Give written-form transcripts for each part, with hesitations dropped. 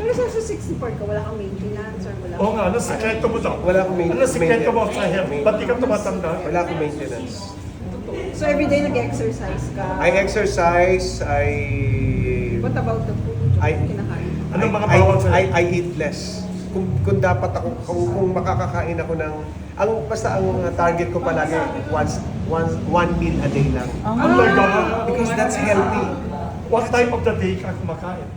Pero sa 64 ka, wala kang maintenance or wala Oo nga, ano sikreto mo daw? Wala akong Ano sikreto mo sa health? Ba't di ka tumatanda? Wala akong maintenance. So everyday nag-exercise ka? I exercise, What about the food? Kinakain? Anong mga bawal sa'yo? I eat less. Kung dapat ako, kung makakakain ako ng, basta ang target ko palagi, one meal a day lang. Oh my God! Because that's healthy. What time of the day ka kumakain?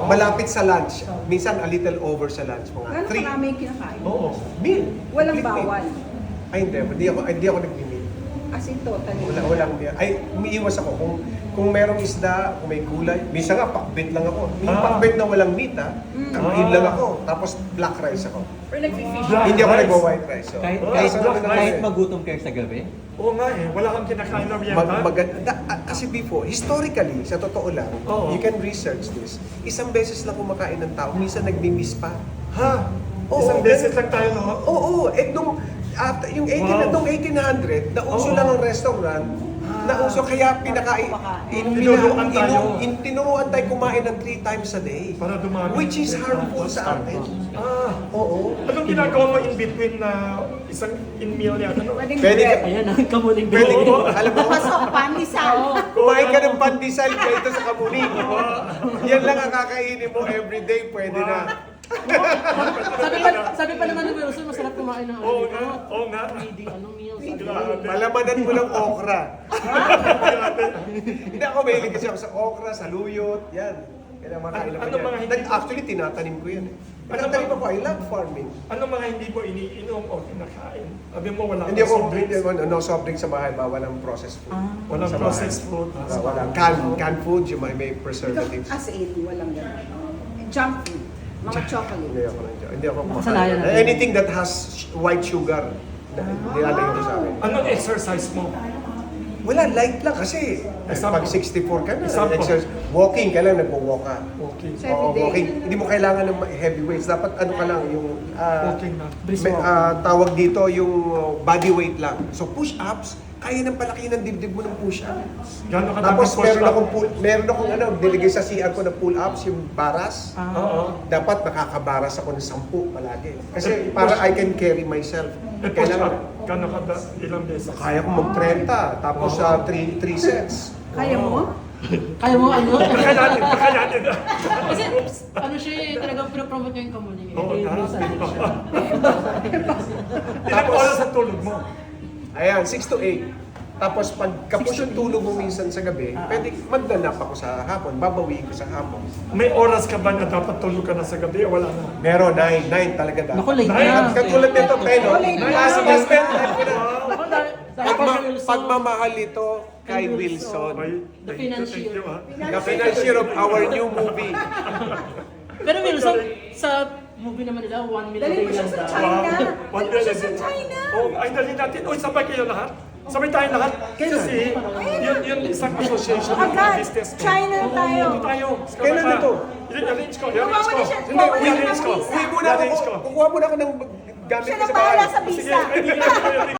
Malapit sa lunch. Minsan a little over sa lunch. Mga Gano'n 3 karami yung kinakain? Oo. meal. Walang Complete meal. bawal? Ay, hindi ako nag-meal. As in totally? Walang meal. Ay, umiiwas ako. Kung merong isda, kung may gulay. Minsan nga, pakbet lang ako. May pakbet na walang meat, ha? Yun lang ako. Tapos black rice ako. Or nag-fish? Hindi ako nagwa-white rice. So, Kahit, Rice, kahit rice. magutom kayo sa gabi? Oo nga eh, wala kang kinakain na miyenta. kasi before, historically, sa totoo lang, Oo. you can research this. Isang beses lang kumakain ng tao, minsan nagmi-miss pa. Ha? Oo, Isang beses lang tayo no? Oo, yung 1800, nauso lang ang restaurant, nauso kaya Tinuruan tayo. tinuruan tayo kumain ng 3 times a day. Para dumami. Which is harmful sa atin. Oo. Anong ginagawa mo in between na isang meal yan? Ano? Pwedeng Pwede bread. Ayan, ang kamuling Pwede, Oo. alam mo, Pasok, pandesal. kumain ka ng pandesal dito sa Kamuning. Yan lang ang kakainin mo everyday, pwede na. sabi pa naman ni Wilson, masarap kumain ng Oo nga, oo nga. meals. Grabe. Malamanan mo ng okra. Hindi ako mahilig kasi ako sa okra, sa luyot, yan. Kailangan makain ako Ano mga yan. hindi- Actually, tinatanim ko yan. Tinatanim ako, I love farming. Anong mga hindi mo iniinom o kinakain? Sabi mo wala Hindi kang ako, soft drinks? no soft drink sa bahay, bawal ang processed food. Walang Sa bahay. processed food. Wala. Canned food, yung may Ikaw, preservatives. as in, walang gano'n. Junk food. Mga chocolate. Hindi ako Nakasanayan kumakain. na. Anything that has white sugar, nilalagay ko sa akin. Anong exercise mo? Wala, light lang kasi Example. pag 64 ka na, Example. exercise, walking ka lang, nagwo-walk ka. Okay. So, Oo, everyday. walking. Hindi mo kailangan ng heavy weights. Dapat ano ka lang, yung Walking lang. tawag dito yung body weight lang. So push-ups, kaya ng palaki ng dibdib mo ng push-ups. Gano'n ka Tapos push meron akong niligay sa CR ko na pull-ups, yung baras. Oo. Dapat makakabaras ako ng 10 palagi. Kasi para I can carry myself. Eh, push up. Gano'n ka ilang beses? Kaya ko mag-30, tapos 3 sets. Kaya mo? Kaya mo ano? Baka natin. Kasi ano siya eh, talagang pinapromote niya yung kamuling. Oo, Eh, nga. minsan din siya. Ilang oras ang tulog mo? Ayan, 6 to 8. Tapos pagkapos yung tulog mo minsan sa gabi, pwede magdanap ako sa hapon, babawiin ko sa hapon. May oras ka ba na dapat tulog ka na sa gabi o wala na? Meron, 9 talaga dapat. Naku, late Ay, na. Katulad nito, Peno, Late na. mas spend time ko na. Naku, sabi pa ni Wilson, Pagmamahal ito kay Wilson, Ay, The thank you, financier. ha? the financier of our new movie. Pero Wilson, sa movie naman nila, 1 million Dali mo day siya lang sa daw. China. One Dali mo siya sa million. China. Oh, ay, dali natin. Uy, sabay kayo lahat? Sabay tayo lahat? Kasi, yun isang association ng Agad. business ko. China tayo. Ito tayo. Kailan ito? I-arrange ko. Kumawa na siya. Hindi, I-arrange ko. uwi muna I-arrange ako. ko. Kukuha muna ako ng gamit Siya ko na sa bahay. bahala sa Sige, visa. i-arrange ko.